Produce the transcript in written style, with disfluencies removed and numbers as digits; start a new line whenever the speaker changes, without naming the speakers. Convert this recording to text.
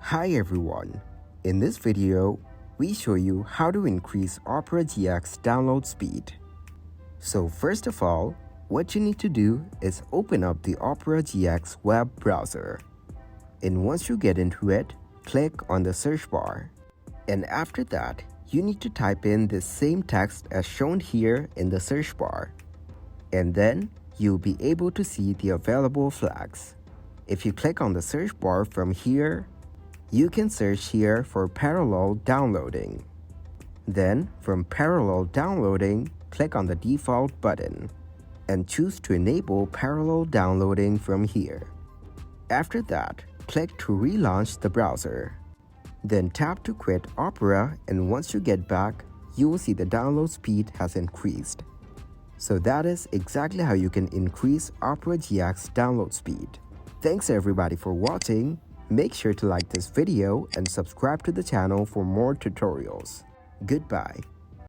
Hi everyone, in this video, we show you how to increase Opera GX download speed. So first of all, what you need to do is open up the Opera GX web browser. And once you get into it, click on the search bar. And after that, you need to type in the same text as shown here in the search bar. And then, you'll be able to see the available flags. If you click on the search bar from here, you can search here for parallel downloading. Then, from parallel downloading, click on the default button and choose to enable parallel downloading from here. After that, click to relaunch the browser. Then tap to quit Opera, and once you get back, you will see the download speed has increased. So that is exactly how you can increase Opera GX download speed. Thanks everybody for watching. Make sure to like this video and subscribe to the channel for more tutorials. Goodbye.